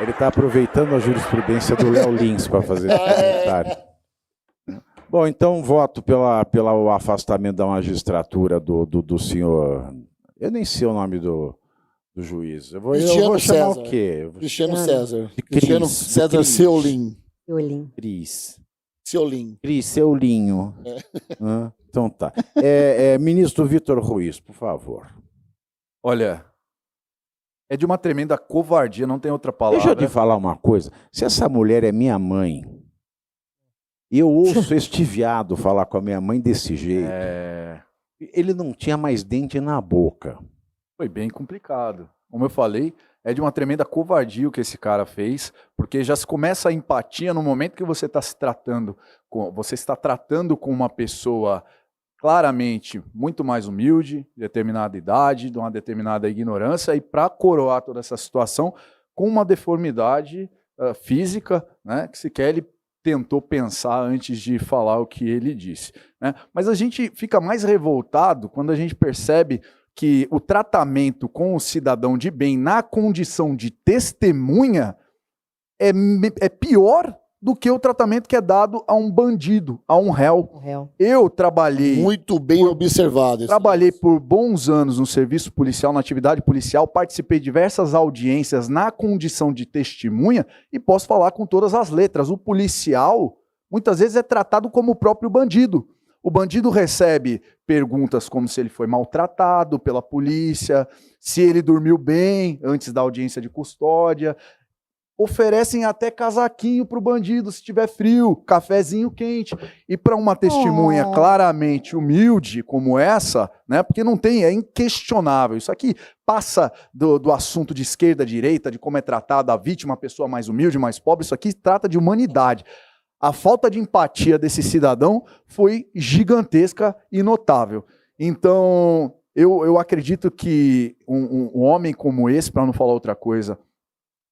Ele está aproveitando a jurisprudência do Léo Lins para fazer esse comentário. Bom, então voto pelo afastamento da magistratura do senhor. Eu nem sei o nome do juiz. Eu vou chamar César. O quê? Cristiano César. Cristiano César Seolim. Cris. Seulinho. Então tá. Ministro Vitor Ruiz, por favor. Olha, é de uma tremenda covardia, não tem outra palavra. Deixa eu te falar uma coisa. Se essa mulher é minha mãe, e eu ouço este viado falar com a minha mãe desse jeito, ele não tinha mais dente na boca. Foi bem complicado. Como eu falei, é de uma tremenda covardia o que esse cara fez, porque já se começa a empatia no momento que você está se tratando você está tratando com uma pessoa claramente muito mais humilde, de determinada idade, de uma determinada ignorância, e para coroar toda essa situação com uma deformidade física, né, que sequer ele tentou pensar antes de falar o que ele disse, né? Mas a gente fica mais revoltado quando a gente percebe que o tratamento com o cidadão de bem na condição de testemunha é pior do que o tratamento que é dado a um bandido, a um réu. Eu trabalhei... Muito bem observado. Trabalhei por bons anos no serviço policial, na atividade policial, participei de diversas audiências na condição de testemunha e posso falar com todas as letras. O policial, muitas vezes, é tratado como o próprio bandido. O bandido recebe perguntas como se ele foi maltratado pela polícia, se ele dormiu bem antes da audiência de custódia. Oferecem até casaquinho para o bandido se tiver frio, cafezinho quente. E para uma testemunha claramente humilde como essa, né, porque não tem, é inquestionável. Isso aqui passa do assunto de esquerda, direita, de como é tratada a vítima, a pessoa mais humilde, mais pobre. Isso aqui trata de humanidade. A falta de empatia desse cidadão foi gigantesca e notável. Então, eu acredito que um homem como esse, para não falar outra coisa,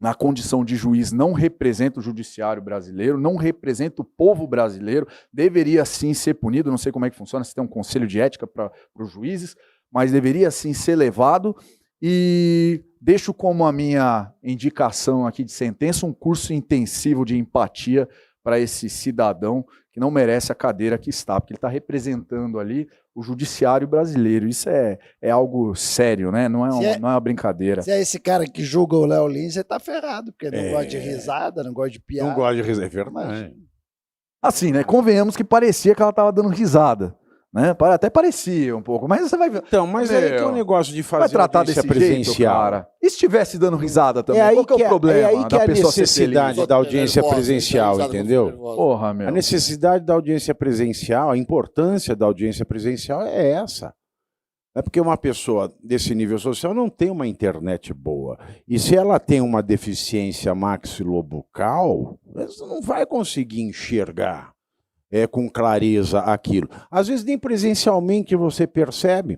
na condição de juiz, não representa o judiciário brasileiro, não representa o povo brasileiro, deveria sim ser punido, não sei como é que funciona, se tem um conselho de ética para os juízes, mas deveria sim ser levado. E deixo como a minha indicação aqui de sentença um curso intensivo de empatia para esse cidadão que não merece a cadeira que está, porque ele está representando ali o judiciário brasileiro. Isso é algo sério, né? Não é uma brincadeira. Se é esse cara que julga o Léo Lins, você tá ferrado, porque não gosta de risada, não gosta de piada. Não gosta de risada, é verdade. Assim, né? Convenhamos que parecia que ela estava dando risada. Né? Até parecia um pouco, mas você vai ver. Então, mas aí que é o negócio de fazer vai tratar desse presencial. Jeito, cara. E se estivesse dando risada também, qual que é o problema? É aí que a necessidade da audiência presencial, entendeu? Porra, meu. A necessidade da audiência presencial, a importância da audiência presencial é essa. É porque uma pessoa desse nível social não tem uma internet boa. E se ela tem uma deficiência maxilobucal, você não vai conseguir enxergar com clareza aquilo. Às vezes nem presencialmente você percebe.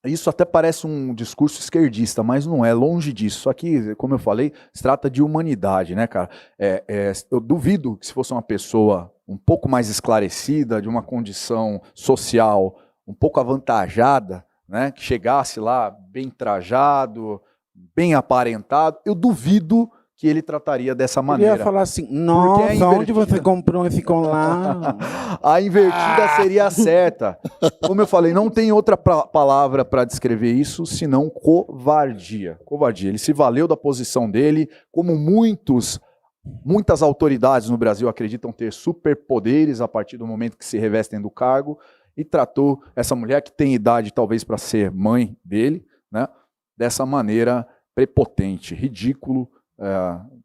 Isso até parece um discurso esquerdista, mas não é, longe disso. Só que, como eu falei, se trata de humanidade, né, cara? Eu duvido que se fosse uma pessoa um pouco mais esclarecida, de uma condição social um pouco avantajada, né, que chegasse lá bem trajado, bem aparentado, eu duvido que ele trataria dessa maneira. Ele ia falar assim, nossa, onde você comprou esse colar? A invertida seria a certa. Como eu falei, não tem outra palavra para descrever isso, senão covardia. Covardia. Ele se valeu da posição dele, como muitas autoridades no Brasil acreditam ter superpoderes a partir do momento que se revestem do cargo, e tratou essa mulher que tem idade talvez para ser mãe dele, né, dessa maneira prepotente, ridículo,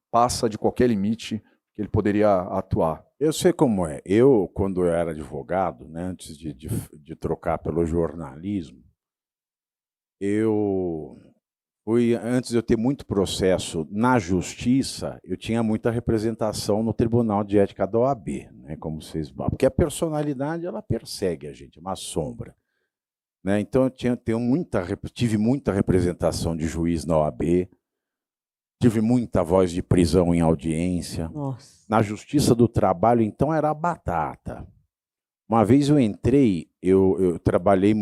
passa de qualquer limite que ele poderia atuar. Eu sei como é. Eu, quando eu era advogado, né, antes de trocar pelo jornalismo, antes de eu ter muito processo na justiça, eu tinha muita representação no Tribunal de Ética da OAB, né, como vocês... Porque a personalidade, ela persegue a gente, é uma sombra. Né? Então, eu tive muita representação de juiz na OAB, tive muita voz de prisão em audiência. Nossa. Na Justiça do Trabalho, então, era batata. Uma vez eu entrei, eu trabalhei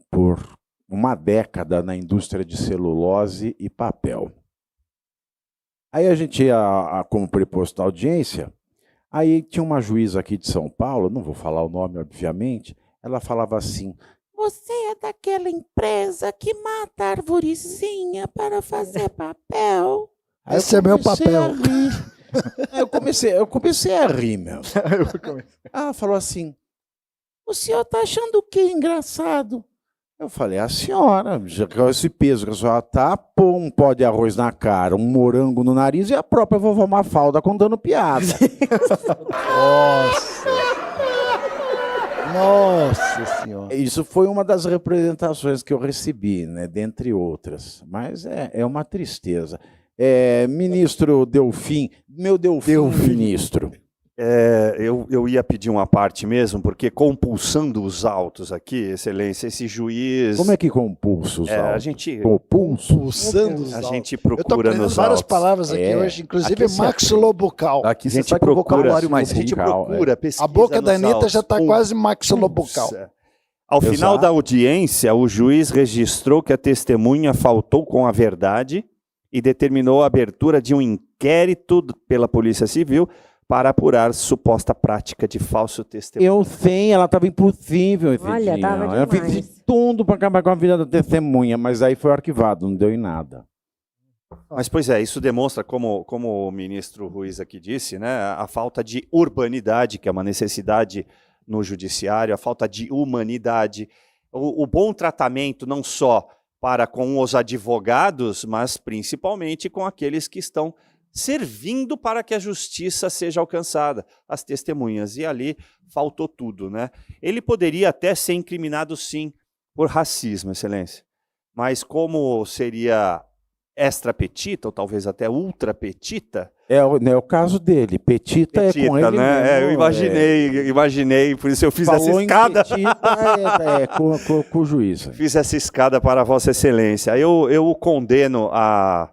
por uma década na indústria de celulose e papel. Aí a gente ia como preposto à audiência, aí tinha uma juíza aqui de São Paulo, não vou falar o nome, obviamente, ela falava assim, você é daquela empresa que mata a arvorezinha para fazer papel? Aí Esse é meu comecei papel. a rir. Eu comecei a rir, meu. Ela falou assim, o senhor tá achando o que engraçado? Eu falei, a senhora, já com esse peso que a senhora tá, pôr um pó de arroz na cara, um morango no nariz e a própria vovó Mafalda contando piada. Nossa. Nossa senhora. Isso foi uma das representações que eu recebi, né, dentre outras. Mas é uma tristeza. Ministro Delfim, meu Delfim, ministro. Eu ia pedir uma parte mesmo, porque compulsando os autos aqui, Excelência, esse juiz... Como é que compulsa os a autos? gente, Compulsando os a autos. gente Eu tô procura aprendendo nos várias autos. palavras aqui hoje, inclusive maxilobucal. Aqui A você gente sai com o procura, vocabulário mais a gente rico. procura pesquisa A boca da nos Anitta autos. já está quase maxilobucal. Ao final Exato. da audiência, o juiz registrou que a testemunha faltou com a verdade e determinou a abertura de um inquérito pela Polícia Civil para apurar suposta prática de falso testemunho. Eu sei, ela estava impossível esse Olha, dia. tava Ela fez demais. de tudo para acabar com a vida da testemunha, mas aí foi arquivado, não deu em nada. Mas, pois é, isso demonstra, como o ministro Ruiz aqui disse, né, a falta de urbanidade, que é uma necessidade no judiciário, a falta de humanidade, o bom tratamento não só para com os advogados, mas principalmente com aqueles que estão servindo para que a justiça seja alcançada, as testemunhas. E ali faltou tudo, né? Ele poderia até ser incriminado, sim, por racismo, Excelência. Mas como seria extra petita, ou talvez até ultra petita... É o caso dele. Petita é com ele né? mesmo. Eu imaginei, por isso eu fiz essa Falou em escada. petita, com o juiz. Fiz essa escada para Vossa Excelência. Eu o condeno a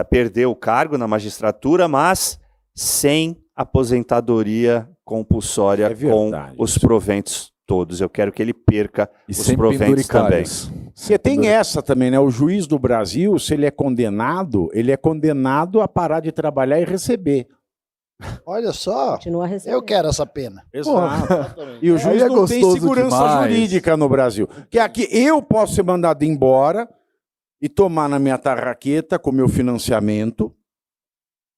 perder o cargo na magistratura, mas sem aposentadoria compulsória É verdade, com os isso. proventos todos. Eu quero que ele perca E os sem proventos também. penduricalhos. Porque tem essa também, né? O juiz do Brasil, se ele é condenado a parar de trabalhar e receber. Olha só, Continua recebendo. eu quero essa pena. Exato. E o juiz Aí é não tem gostoso segurança demais. jurídica no Brasil. Que aqui eu posso ser mandado embora e tomar na minha tarraqueta com meu financiamento,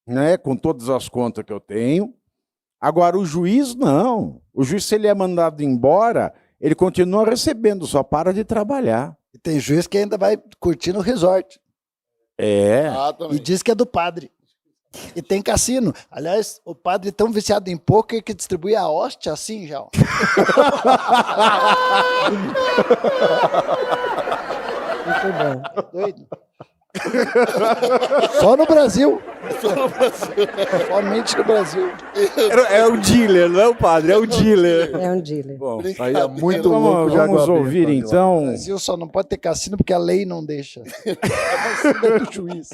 né? Com todas as contas que eu tenho. Agora, o juiz, não. O juiz, se ele é mandado embora, ele continua recebendo, só para de trabalhar. E tem juiz que ainda vai curtir no resort. E diz que é do padre. E tem cassino. Aliás, o padre é tão viciado em pôquer que distribui a hóstia assim já. Ó. Muito bom. Doido. Só no Brasil. Somente no Brasil. É o dealer, não é o padre, é o dealer. É um dealer. Bom, Aí é muito louco vamos, de água vamos ouvir, benta, então. No Brasil só não pode ter cassino porque a lei não deixa. É do juiz.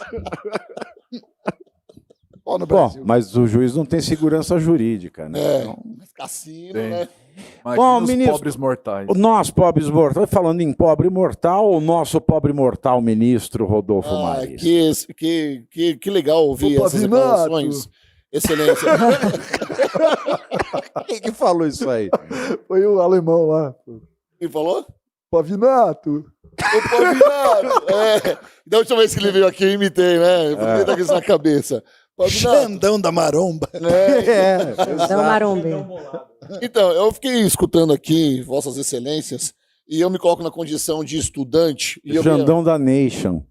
Só no Bom, Brasil. mas o juiz não tem segurança jurídica, né? Então, Cassino, Tem. né? Imagina Bom, os ministro, pobres mortais. nós, pobres mortais, falando em pobre mortal, o nosso pobre mortal ministro Rodolfo Maris. Que legal ouvir Ô, essas Pavinato. declarações. Excelência. Quem que falou isso aí? Foi o alemão lá. Quem falou? Pavinato. O Pavinato. Da última vez que ele veio aqui, eu imitei, né? Eu fiquei com isso na cabeça. Pavinato. Xandão da maromba. Então, Marombe. Então, eu fiquei escutando aqui, Vossas Excelências, e eu me coloco na condição de estudante. E eu Xandão da Nation.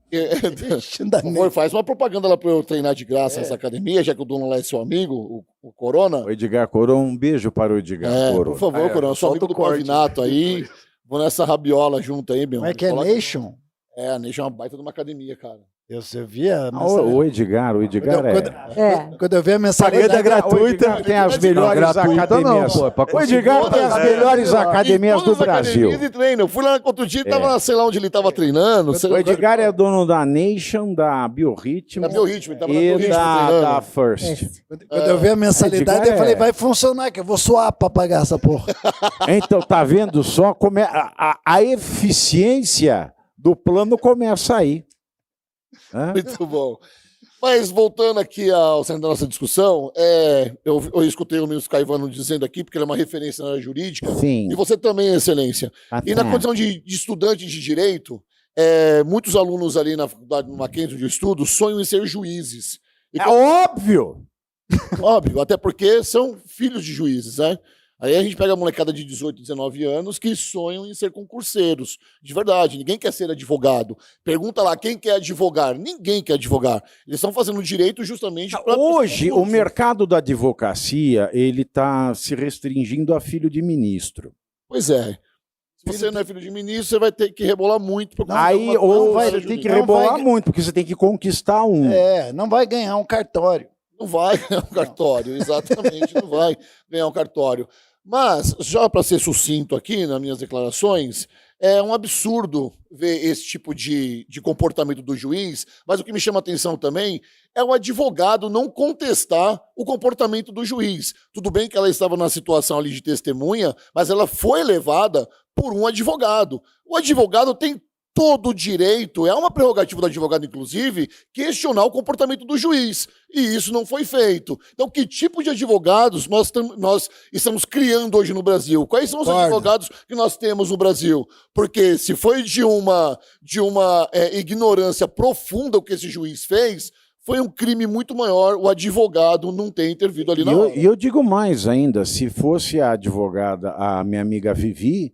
Xandão. Por favor, faz uma propaganda lá para eu treinar de graça nessa academia, já que o dono lá é seu amigo, o Corona. O Edgar Coroa, um beijo para o Edgar Coroa. Por favor, Corona, eu sou solta amigo o do corte. Pavinato aí. Vou nessa rabiola junto aí, meu. Como é que é Coloca- Nation? É, a Nation é uma baita de uma academia, cara. Eu via. Ah, o Edgar É. Quando eu vi a mensagem. O Edgar tem as melhores academias. Não, pô, é pra O Edgar tem as melhores academias Em do todas as Brasil. academias de treino. Eu fui lá outro dia e tava, sei lá onde ele tava treinando. sei O lá- Edgar é dono da Nation, da Biorritmo Da Biorritmo, ele tava na e Biorritmo da treinando. First. Quando eu vi a mensalidade, Edgar eu falei, é- vai funcionar, que eu vou suar pra pagar essa porra. Então, tá vendo só como a eficiência do plano começa aí. Hã? Muito bom. Mas voltando aqui ao centro da nossa discussão, eu escutei o ministro Caivano dizendo aqui, porque ele é uma referência na área jurídica, Sim. e você também, Excelência. E na condição de estudante de direito, muitos alunos ali na faculdade, no Mackenzie de estudo, sonham em ser juízes. E É óbvio! óbvio, até porque são filhos de juízes, né? Aí a gente pega a molecada de 18, 19 anos que sonham em ser concurseiros. De verdade, ninguém quer ser advogado. Pergunta lá, quem quer advogar? Ninguém quer advogar. Eles estão fazendo direito justamente para... Hoje, o mercado da advocacia, ele está se restringindo a filho de ministro. Pois é. Se você não é filho de ministro, você vai ter que rebolar muito. Aí, ou vai ter que rebolar muito, porque você tem que conquistar um. Não vai ganhar um cartório. Não vai ganhar um cartório, exatamente, não vai ganhar um cartório. Mas, já para ser sucinto aqui nas minhas declarações, é um absurdo ver esse tipo de comportamento do juiz, mas o que me chama a atenção também é o advogado não contestar o comportamento do juiz. Tudo bem que ela estava na situação ali de testemunha, mas ela foi levada por um advogado. O advogado tem todo o direito, é uma prerrogativa do advogado, inclusive, questionar o comportamento do juiz. E isso não foi feito. Então, que tipo de advogados nós estamos criando hoje no Brasil? Quais são os advogados que nós temos no Brasil? Porque se foi de uma ignorância profunda o que esse juiz fez, foi um crime muito maior o advogado não ter intervido ali na hora. E eu digo mais ainda, se fosse a advogada, a minha amiga Vivi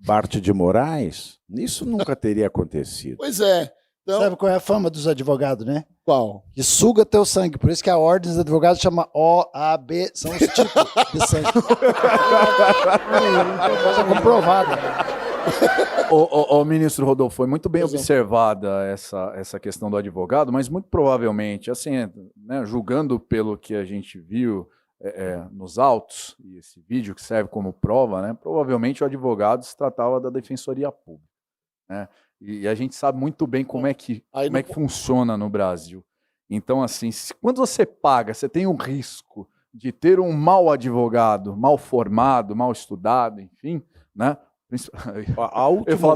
Bart de Moraes, isso nunca teria acontecido. Pois é. Então... Sabe qual é a fama dos advogados, né? Qual? Que suga teu sangue. Por isso que a ordem dos advogados chama OAB, são os tipos de sangue. Coisa comprovada. O ministro Rodolfo, foi muito bem observada essa questão do advogado, mas muito provavelmente, assim, né, julgando pelo que a gente viu nos autos, e esse vídeo que serve como prova, né, provavelmente o advogado se tratava da Defensoria Pública, né, e a gente sabe muito bem como é que funciona no Brasil. Então, assim, quando você paga, você tem um risco de ter um mau advogado, mal formado, mal estudado, enfim, né? A última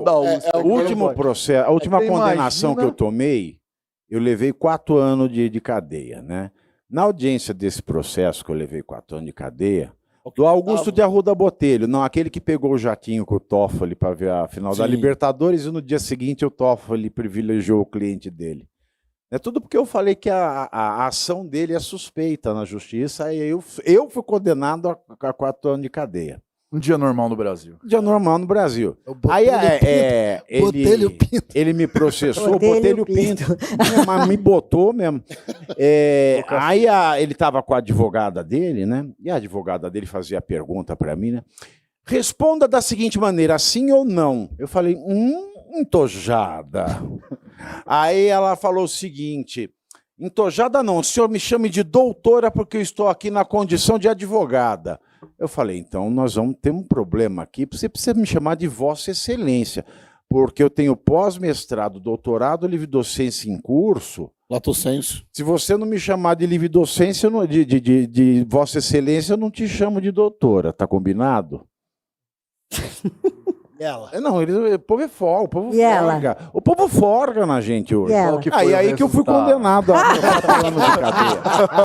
condenação que eu tomei, eu levei 4 anos de cadeia, né? Na audiência desse processo que eu levei 4 anos de cadeia, do Augusto de Arruda Botelho, não aquele que pegou o jatinho com o Toffoli para ver a final da Libertadores e no dia seguinte o Toffoli privilegiou o cliente dele. É tudo porque eu falei que a ação dele é suspeita na justiça e eu fui condenado a 4 anos de cadeia. Um dia normal no Brasil. Um dia normal no Brasil. Aí ele me processou, Botelho Pinto, mas me botou mesmo. Aí ele estava com a advogada dele, né? E a advogada dele fazia a pergunta para mim, né? Responda da seguinte maneira, sim ou não? Eu falei, entojada. Aí ela falou o seguinte, entojada não, o senhor me chame de doutora porque eu estou aqui na condição de advogada. Eu falei, então nós vamos ter um problema aqui, você precisa me chamar de Vossa Excelência, porque eu tenho pós-mestrado, doutorado, livre docência em curso. Lato sensu. Se você não me chamar de livre docência, de Vossa Excelência, eu não te chamo de doutora, tá combinado? E ela? Não, o povo é forga, o povo forga. O povo forga na gente hoje. E ela? Aí que eu fui condenado a 4 anos de cadeia.